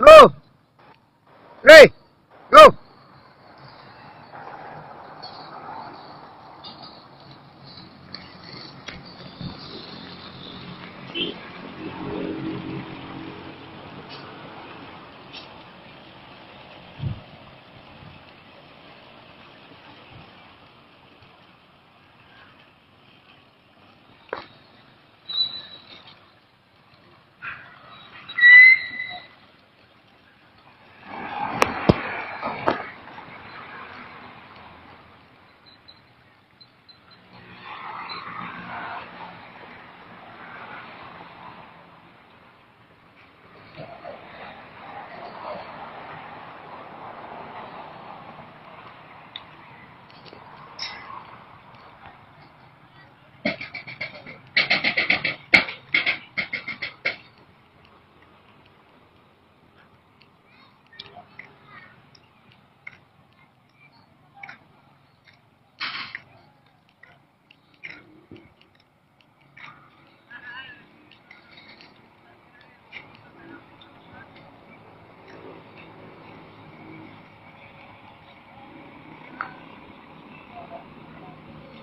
Go! Ready! Go!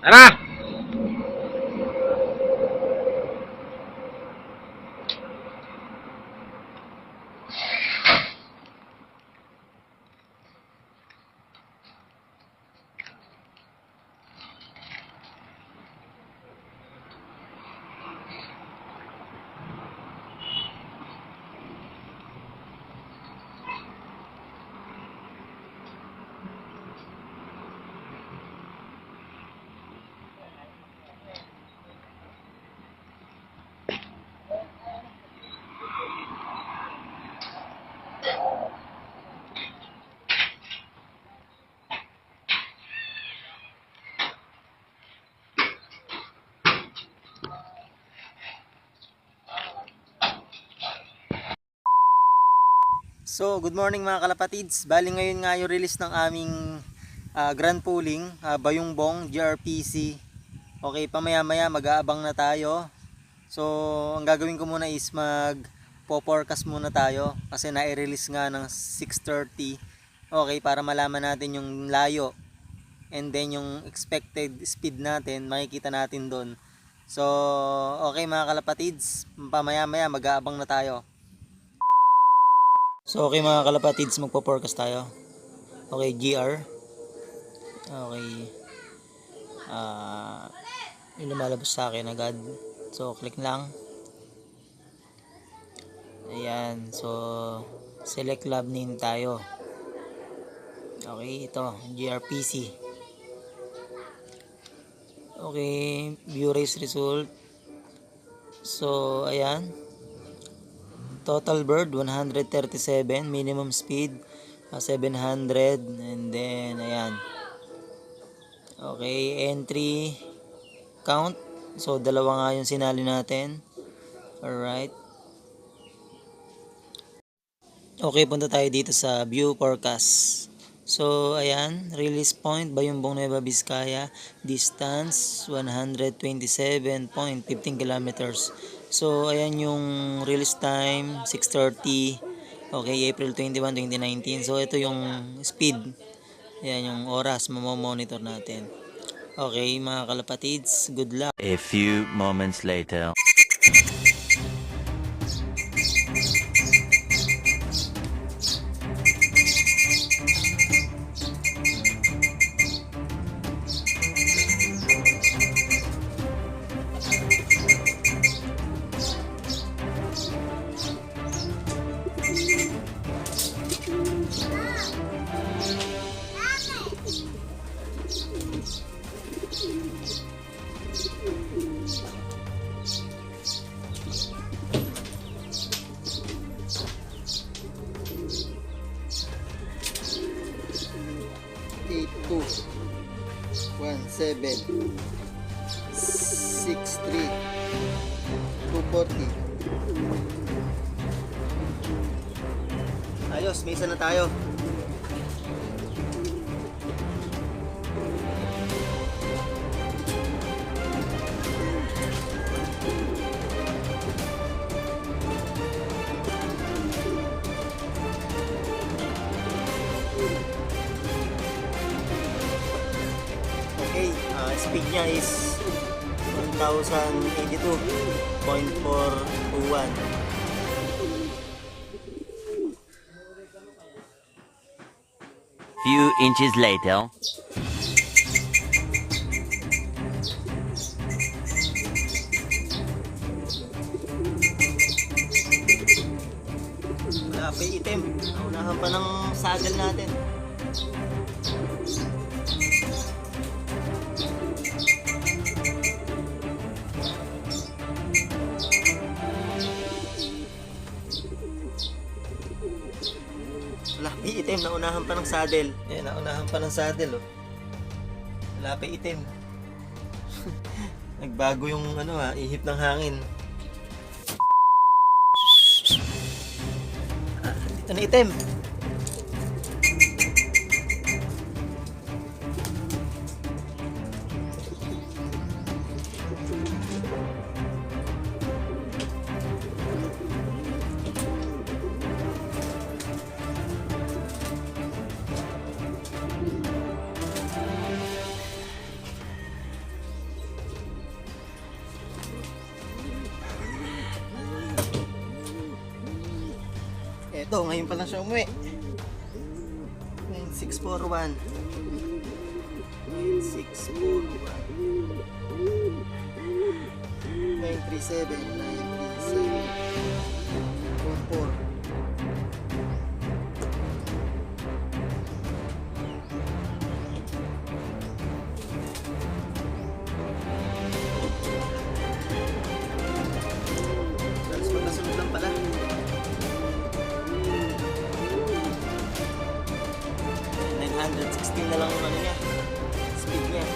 Tara! So, good morning mga kalapatids. Bali ngayon nga yung release ng aming grand pooling, Bayungbong GRPC. Okay, pamaya-maya mag-aabang na tayo. So, ang gagawin ko muna is mag-forecast muna tayo kasi na-release nga ng 6:30. Okay, para malaman natin yung layo and then yung expected speed natin, makikita natin doon. So, okay mga kalapatids, pamaya-maya mag-aabang na tayo. So okay mga kalapatids, magpo-forecast tayo. Okay, GR. Okay. Yung lumalabas sa akin agad. So click lang. Ayan. So select lab name tayo. Okay, ito. GRPC. Okay, view race result. So ayan. Total bird 137, minimum speed 700, and then ayan. Okay, entry count. So dalawa nga yung sinali natin. Alright. Okay, punta tayo dito sa view forecast. So ayan, release point Bayungbong Nueva Vizcaya, distance 127.15 kilometers. So ayan yung release time 6:30. Okay, April 21, 2019. So ito yung speed. Ayan yung oras, monitor natin. Okay mga kalapatids, good luck. A few moments later. Two 17 63 240. Ayos, may isa na tayo. Speed niya is 1082.421. Few inches later. Wala pa yung item. Naunahan pa ng saddle natin. Wala pa yung item. Naunahan pa ng saddle. Ayan, naunahan pa ng saddle. Oh. Wala pa yung item. Nagbago yung ihip ng hangin. Dito na item. Eto, ngayon pa lang siya umuwi. 9641. 9641. 937. 937. 44. Tapos magkasunod lang pala. 916 na lang yung niya, speed niya.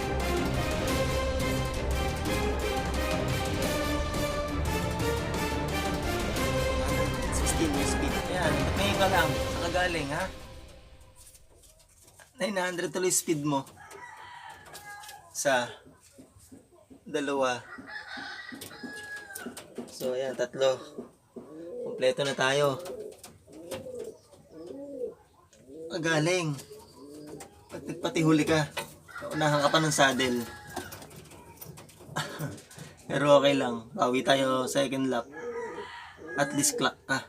Yung speed. Ayan, ngayon ka lang. Saan ka galing, ha? 900 tuloy speed mo. Sa dalawa. So, ayan, tatlo. Kompleto na tayo. Galing. Pag nagpatihuli ka, unahan ka pa ng saddle. Pero okay lang. Bawi tayo second lap. At least clock ka.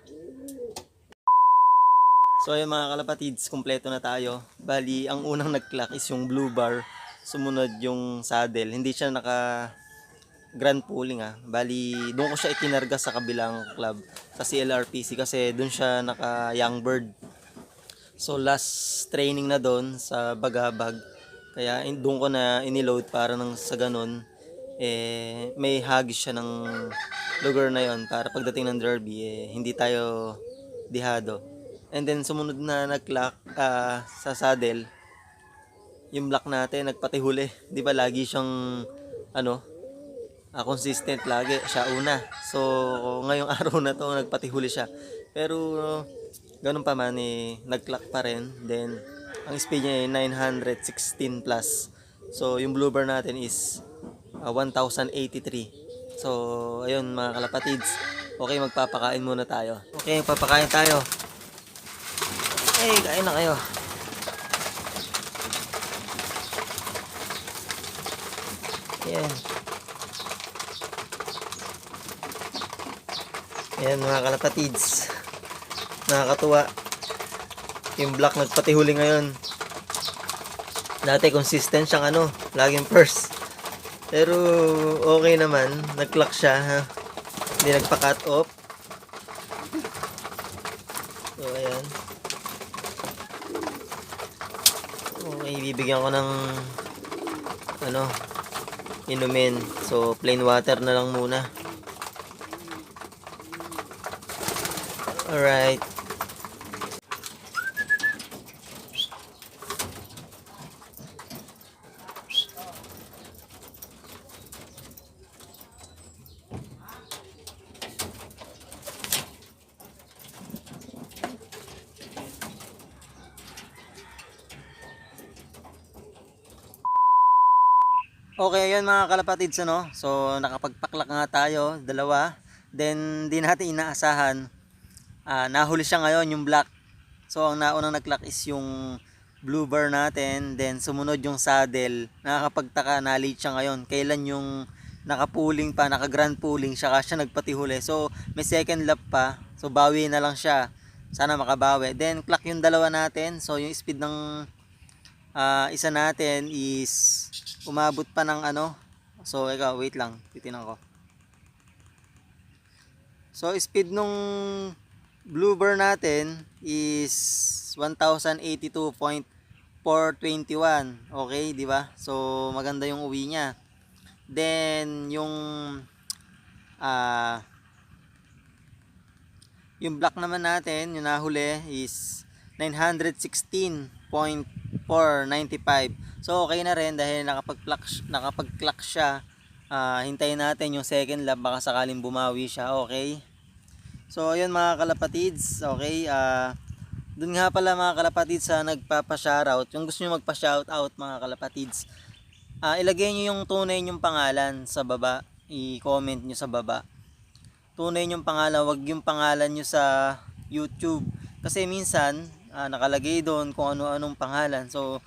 So ayun mga kalapatids, kumpleto na tayo. Bali, ang unang nag-clock is yung blue bar. Sumunod yung saddle. Hindi siya naka grand pulling Bali, doon ko siya itinarga sa kabilang club. Sa CLRPC kasi doon siya naka young bird. So last training na doon sa Bagabag. Kaya doon ko na iniload para nang sa ganun may hagis siya ng lugar na yon para pagdating ng derby hindi tayo dihado. And then sumunod na nag-clock sa saddle. Yung block natin nagpatihuli. 'Di ba lagi siyang consistent lagi siya una. So ngayong araw na to nagpatihuli siya. Pero ganun pa man nag-clock pa rin. Then ang speed niya ay 916 plus. So yung blue bar natin is 1083. So ayun mga kalapatids. Okay, magpapakain muna tayo. Okay, magpapakain tayo. Hey, kain na kayo. Ayan. Ayan mga kalapatids. Nakakatuwa. Yung black nagpatihuli ngayon. Dati consistent siyang laging first. Pero okay naman. Nag-clock siya ha. Hindi nagpa-cut off. So ayan. Okay, bibigyan ko ng inumin. So plain water na lang muna. Alright. Okay, yun mga kalapatids So nakapagpaklak nga tayo, dalawa. Then di natin inaasahan. Nahuli siya ngayon yung black. So ang naunang nag-clock is yung blue bar natin, then sumunod yung saddle. Nakakapagtaka na late siya ngayon. Kailan yung naka-pooling pa, naka-grand pooling siya kasi siya nagpatihuli. So may second lap pa. So bawi na lang siya. Sana makabawi. Then clock yung dalawa natin. So yung speed ng isa natin is umabot pa ng ano. So ikaw, wait lang. Titingnan ko. So speed nung blue bar natin is 1082.421. Okay, di ba? So maganda yung uwi niya. Then yung black naman natin, yung nahuli is 916.495. So okay na rin dahil nakapag-clock siya. Hintayin natin yung second lap, baka sakaling bumawi siya. Okay. So ayun mga kalapatids, okay, dun nga pala mga kalapatids sa nagpapa-shoutout, yung gusto nyo magpa-shoutout mga kalapatids, ilagay nyo yung tunay nyong pangalan sa baba, i-comment nyo sa baba. Tunay nyong pangalan, wag yung pangalan nyo sa YouTube. Kasi minsan, nakalagay doon kung ano-anong pangalan. So,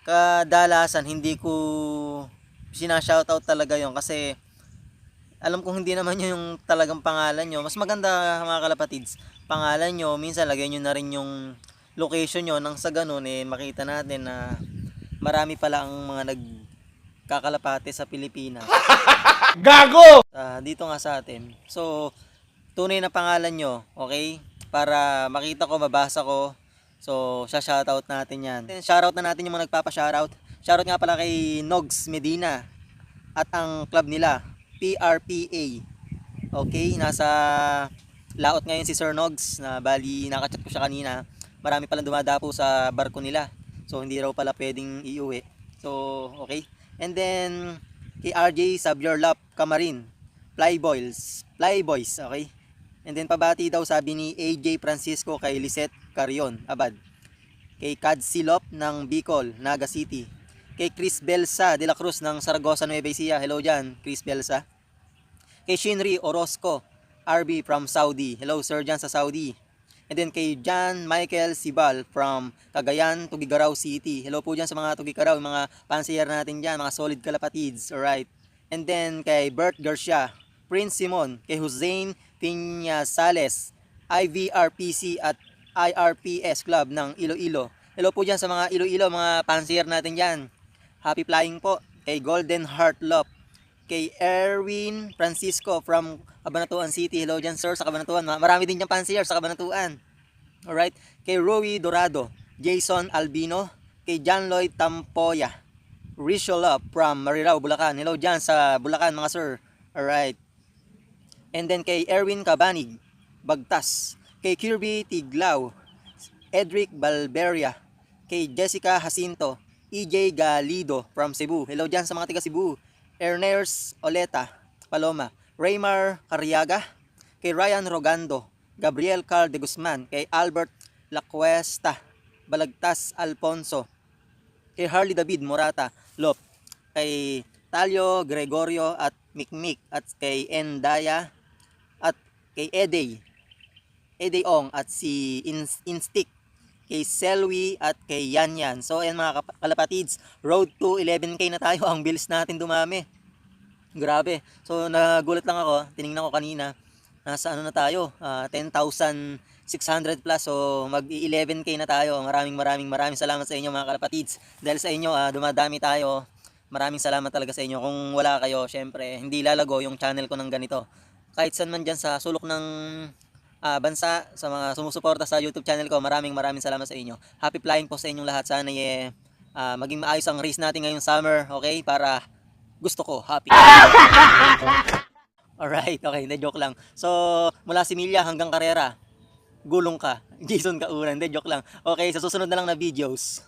kadalasan hindi ko sinashoutout talaga yon kasi alam kong hindi naman yun yung talagang pangalan nyo. Mas maganda mga kalapatids, pangalan nyo, minsan lagay nyo na rin yung location nyo nang sa ganun makita natin na marami pala ang mga nagkakalapate sa Pilipinas. Gago! Dito nga sa atin. So, tunay na pangalan nyo, okay? Para makita ko, mabasa ko. So, shoutout natin yan. Shoutout na natin yung mga nagpapa-shoutout. Shoutout nga pala kay Nogs Medina at ang club nila, PRPA. Okay, nasa laot ngayon si Sir Nogs, na bali nakachat ko siya kanina. Marami palang dumadapo sa barko nila. So hindi raw pala pwedeng iuwi. So okay. And then kay RJ Sabyarlap Camarin, Flyboys, okay. And then pabati daw sabi ni AJ Francisco kay Lisette Carion, Abad. Kay Kad Silop ng Bicol, Naga City. Kay Chris Belsa de la Cruz ng Saragossa, Nueva Ecija. Hello dyan, Chris Belsa. Kay Shinri Orozco, RB from Saudi. Hello sir dyan sa Saudi. And then kay John Michael Sibal from Cagayan, Tugigaraw City. Hello po dyan sa mga Tugigaraw, mga pansiyer natin dyan, mga solid kalapatids. Alright. And then kay Bert Garcia, Prince Simon, kay Hussein Piñasales, IVRPC at IRPS Club ng Iloilo. Hello po dyan sa mga Iloilo, mga pansiyer natin dyan. Happy flying po. Kay Golden Heart Love. Kay Erwin Francisco from Cabanatuan City. Hello dyan sir sa Cabanatuan. Marami din dyan pansiyer sa Cabanatuan. Alright. Kay Rui Dorado. Jason Albino. Kay John Lloyd Tampoya. Richo Love from Marirao, Bulacan. Hello dyan sa Bulacan mga sir. Alright. And then kay Erwin Cabanig. Bagtas. Kay Kirby Tiglao. Edric Balberia. Kay Jessica Jacinto. EJ Galido from Cebu. Hello dyan sa mga taga Cebu. Ernest Oleta, Paloma. Raymar Carriaga. Kay Ryan Rogando. Gabriel Carl de Guzman. Kay Albert Lacuesta. Balagtas Alfonso. Kay Harley David Morata Lop. Kay Talio Gregorio at Mikmik. At kay Endaya. At kay Edey Ong at si Instik. Kay Selwi at kay Yanyan. So ayan mga kalapatids, road to 11K na tayo. Ang bilis natin dumami. Grabe. So nagulat lang ako, tiningnan ko kanina, nasa ano na tayo, 10,600 plus. So mag 11K na tayo. Maraming salamat sa inyo mga kalapatids. Dahil sa inyo dumadami tayo. Maraming salamat talaga sa inyo. Kung wala kayo, syempre hindi lalago yung channel ko ng ganito. Kahit saan man dyan sa sulok ng bansa, sa mga sumusuporta sa YouTube channel ko, maraming salamat sa inyo. Happy flying po sa inyong lahat. Sana maging maayos ang race natin ngayong summer, okay? Para gusto ko, happy. Alright, okay, hindi, joke lang. So, mula Similya hanggang Carrera, gulong ka. Jason Kaura, hindi, joke lang. Okay, sa susunod na lang na videos.